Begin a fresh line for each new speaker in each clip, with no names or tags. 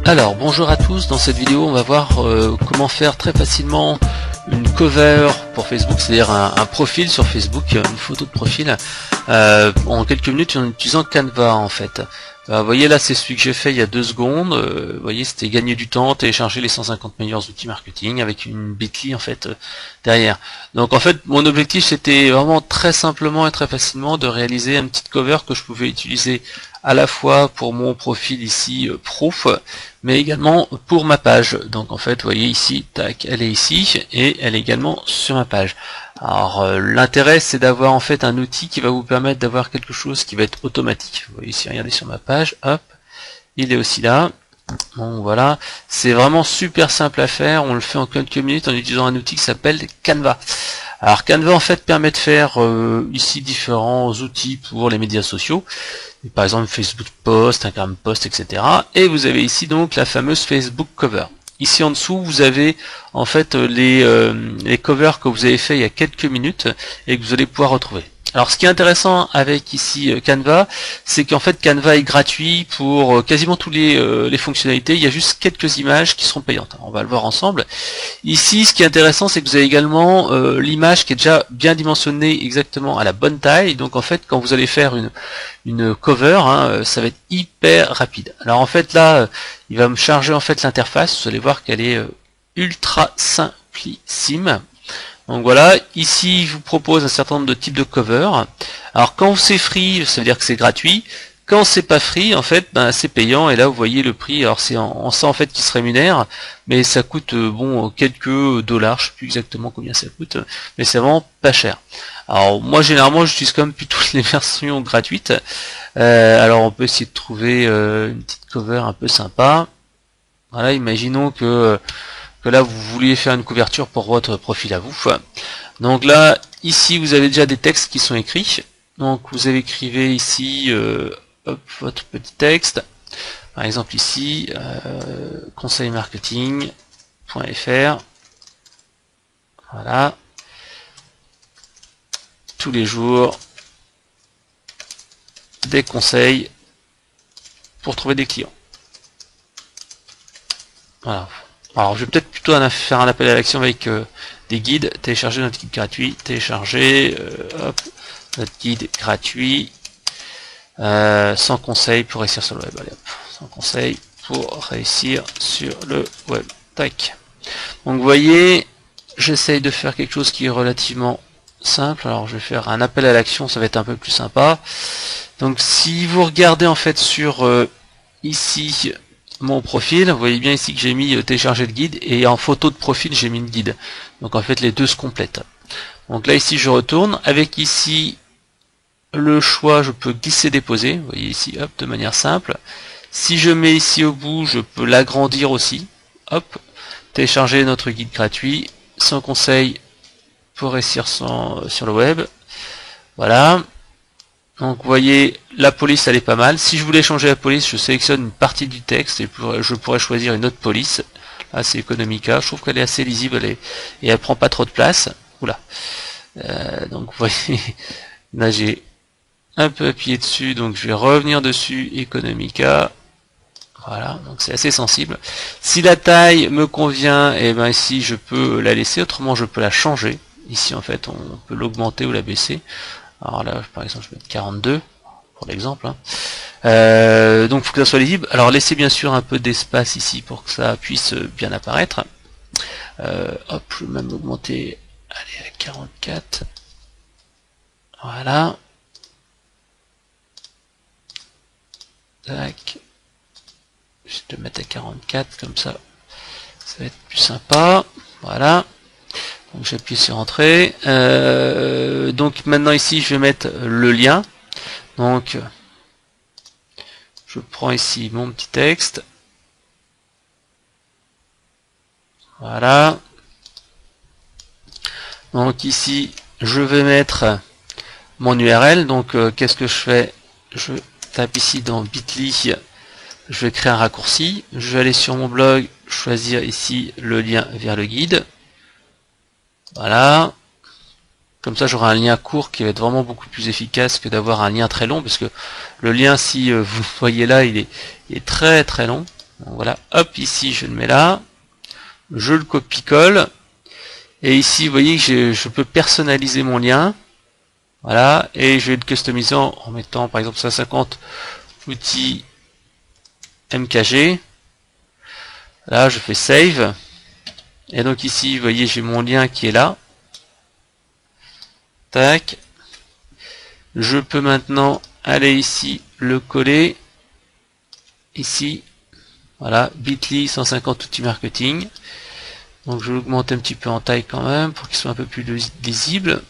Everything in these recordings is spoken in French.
Alors bonjour à tous, dans cette vidéo on va voir comment faire très facilement une cover pour Facebook, c'est-à-dire un profil sur Facebook, une photo de profil en quelques minutes en utilisant Canva en fait. Vous voyez là c'est celui que j'ai fait il y a 2 secondes, vous voyez c'était gagner du temps, télécharger les 150 meilleurs outils marketing avec une bit.ly en fait derrière. Donc en fait mon objectif c'était vraiment très simplement et très facilement de réaliser une petite cover que je pouvais utiliser à la fois pour mon profil ici pro, mais également pour ma page. Donc en fait vous voyez ici, tac, elle est ici et elle est également sur ma page. Alors l'intérêt c'est d'avoir en fait un outil qui va vous permettre d'avoir quelque chose qui va être automatique. Vous voyez ici, regardez sur ma page, hop, il est aussi là. Bon voilà, c'est vraiment super simple à faire, on le fait en quelques minutes en utilisant un outil qui s'appelle Canva. Alors Canva en fait permet de faire ici différents outils pour les médias sociaux, par exemple Facebook Post, Instagram Post, etc. Et vous avez ici donc la fameuse Facebook Cover. Ici en dessous vous avez en fait les covers que vous avez fait il y a quelques minutes et que vous allez pouvoir retrouver. Alors ce qui est intéressant avec ici Canva, c'est qu'en fait Canva est gratuit pour quasiment tous les fonctionnalités, il y a juste quelques images qui seront payantes. On va le voir ensemble. Ici ce qui est intéressant c'est que vous avez également l'image qui est déjà bien dimensionnée exactement à la bonne taille, donc en fait quand vous allez faire une cover, ça va être hyper rapide. Alors en fait là il va me charger en fait l'interface, vous allez voir qu'elle est ultra simplissime. Donc voilà, ici je vous propose un certain nombre de types de cover. Alors quand c'est free, ça veut dire que c'est gratuit. Quand c'est pas free, en fait, c'est payant. Et là vous voyez le prix. Alors c'est en ça en fait qui se rémunère, mais ça coûte bon quelques dollars. Je sais plus exactement combien ça coûte, mais c'est vraiment pas cher. Alors moi généralement j'utilise quand même plutôt les versions gratuites. Alors on peut essayer de trouver une petite cover un peu sympa. Voilà, imaginons que là vous vouliez faire une couverture pour votre profil à vous. Donc là, ici vous avez déjà des textes qui sont écrits. Donc vous avez écrivez ici hop, votre petit texte. Par exemple ici, conseilmarketing.fr. Voilà. Tous les jours, des conseils pour trouver des clients. Voilà. Alors je vais peut-être plutôt faire un appel à l'action avec des guides. Télécharger notre guide gratuit, télécharger hop, notre guide gratuit 100 conseils pour réussir sur le web. Allez, hop, 100 conseils pour réussir sur le web. Tac. Donc vous voyez, j'essaye de faire quelque chose qui est relativement simple. Alors je vais faire un appel à l'action, ça va être un peu plus sympa. Donc si vous regardez en fait sur ici mon profil, vous voyez bien ici que j'ai mis télécharger le guide et en photo de profil j'ai mis le guide. Donc en fait les deux se complètent. Donc là ici je retourne avec ici le choix, je peux glisser déposer, vous voyez ici hop de manière simple. Si je mets ici au bout, je peux l'agrandir aussi. Hop, télécharger notre guide gratuit, 100 conseils pour réussir sur le web. Voilà. Donc vous voyez, la police elle est pas mal. Si je voulais changer la police, je sélectionne une partie du texte et je pourrais choisir une autre police. Là c'est Economica, je trouve qu'elle est assez lisible et elle prend pas trop de place. Oula. Donc vous voyez, là j'ai un peu appuyé dessus, donc je vais revenir dessus, Economica. Voilà, donc c'est assez sensible. Si la taille me convient, et ben ici je peux la laisser, autrement je peux la changer. Ici en fait on peut l'augmenter ou la baisser. Alors là, par exemple, je vais mettre 42 pour l'exemple. Donc, il faut que ça soit lisible. Alors, laissez bien sûr un peu d'espace ici pour que ça puisse bien apparaître. Hop, je vais même augmenter. Allez, à 44. Voilà. Tac. Je vais le mettre à 44, comme ça. Ça va être plus sympa. Voilà. Donc j'appuie sur entrée. Donc maintenant ici je vais mettre le lien. Donc je prends ici mon petit texte. Voilà. Donc ici je vais mettre mon URL. Donc qu'est-ce que je fais? Je tape ici dans bit.ly. Je vais créer un raccourci. Je vais aller sur mon blog, choisir ici le lien vers le guide. Voilà, comme ça j'aurai un lien court qui va être vraiment beaucoup plus efficace que d'avoir un lien très long, parce que le lien, si vous voyez là, il est très très long. Donc voilà, hop, ici je le mets là, je le copie-colle, et ici vous voyez que je peux personnaliser mon lien, voilà, et je vais le customiser en mettant par exemple 150 outils MKG. Là je fais save, et donc ici vous voyez j'ai mon lien qui est là, tac, je peux maintenant aller ici, le coller, ici, voilà, bit.ly 150 outils marketing. Donc je vais l'augmenter un petit peu en taille quand même pour qu'il soit un peu plus lisible.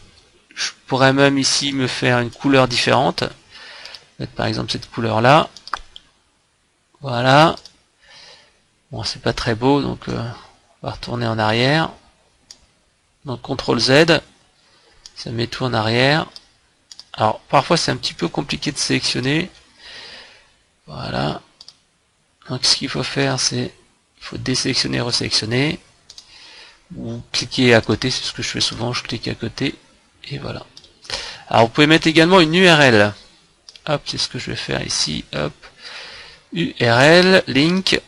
Je pourrais même ici me faire une couleur différente. Mettre par exemple cette couleur là. Voilà. Bon, c'est pas très beau, donc on va retourner en arrière. Donc CTRL Z, ça met tout en arrière. Alors parfois c'est un petit peu compliqué de sélectionner. Voilà. Donc ce qu'il faut faire, c'est il faut désélectionner, resélectionner. Ou cliquer à côté, c'est ce que je fais souvent, je clique à côté, et voilà. Alors vous pouvez mettre également une URL. Hop, c'est ce que je vais faire ici, hop. URL, link.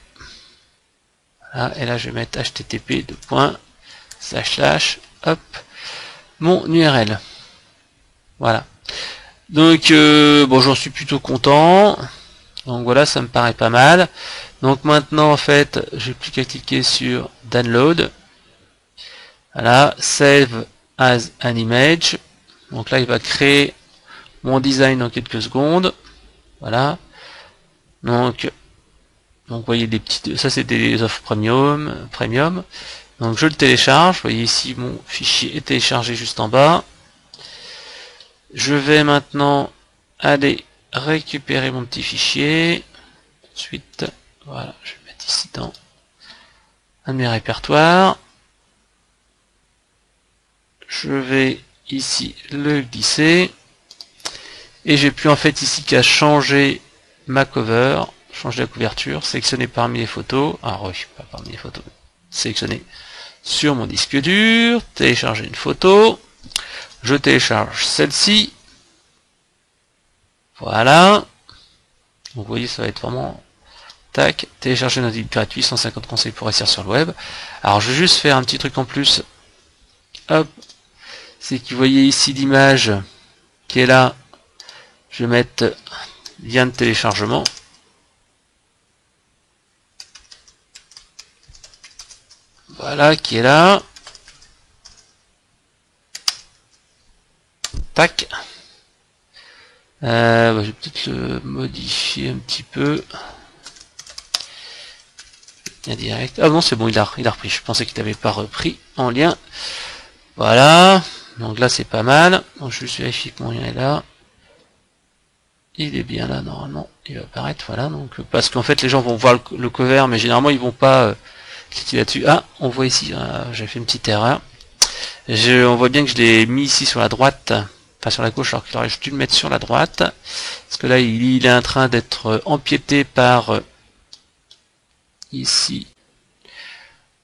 Voilà, et là je vais mettre http hop, mon URL. Voilà. Donc bon, j'en suis plutôt content. Donc voilà, ça me paraît pas mal. Donc maintenant en fait, j'ai plus qu'à cliquer sur download. Voilà, save as an image. Donc là, il va créer mon design en quelques secondes. Voilà. Donc vous voyez des petites, ça c'est des offres premium. Donc je le télécharge. Vous voyez ici mon fichier est téléchargé juste en bas. Je vais maintenant aller récupérer mon petit fichier. Ensuite, voilà, je vais mettre ici dans un de mes répertoires. Je vais ici le glisser et j'ai plus en fait ici qu'à changer ma cover, changer la couverture, sélectionner parmi les photos, oui, pas parmi les photos, sélectionner sur mon disque dur, télécharger une photo, je télécharge celle-ci, voilà, donc vous voyez ça va être vraiment tac, télécharger un guide gratuit, 150 conseils pour réussir sur le web. Alors je vais juste faire un petit truc en plus, hop, c'est que vous voyez ici l'image qui est là, je vais mettre lien de téléchargement. Voilà, qui est là. Tac. Je vais peut-être le modifier un petit peu. Lien direct. Ah non, c'est bon, il a repris. Je pensais qu'il n'avait pas repris en lien. Voilà. Donc là c'est pas mal. Donc je vais vérifier que mon lien est là. Il est bien là normalement. Il va apparaître. Voilà. Donc parce qu'en fait les gens vont voir le cover, mais généralement ils vont pas cliquer là-dessus. Ah, on voit ici. J'ai fait une petite erreur. On voit bien que je l'ai mis ici sur la droite, enfin sur la gauche, alors qu'il aurait dû le mettre sur la droite. Parce que là il est en train d'être empiété par ici.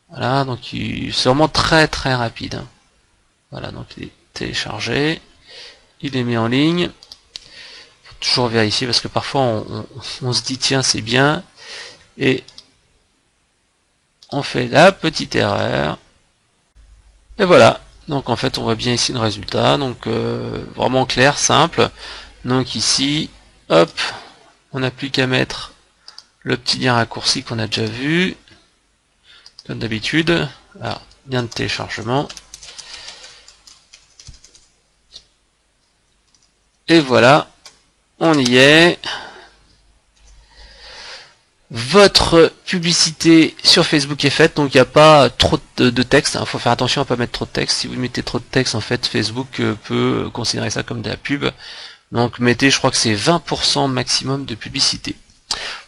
Voilà. Donc c'est vraiment très très rapide. Voilà, donc il est téléchargé, il est mis en ligne. Faut toujours vérifier parce que parfois on se dit tiens c'est bien et on fait la petite erreur. Et voilà, donc en fait on voit bien ici le résultat, donc vraiment clair, simple. Donc ici, hop, on n'a plus qu'à mettre le petit lien raccourci qu'on a déjà vu, comme d'habitude. Alors, lien de téléchargement. Et voilà, on y est. Votre publicité sur Facebook est faite, donc il n'y a pas trop de texte. Il faut faire attention à ne pas mettre trop de texte. Si vous mettez trop de texte, en fait, Facebook peut considérer ça comme de la pub. Donc mettez, je crois que c'est 20% maximum de publicité.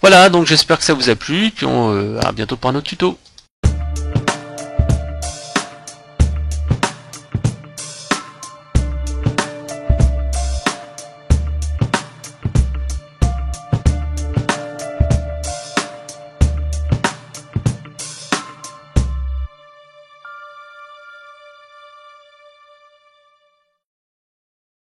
Voilà, donc j'espère que ça vous a plu. Puis à bientôt pour un autre tuto.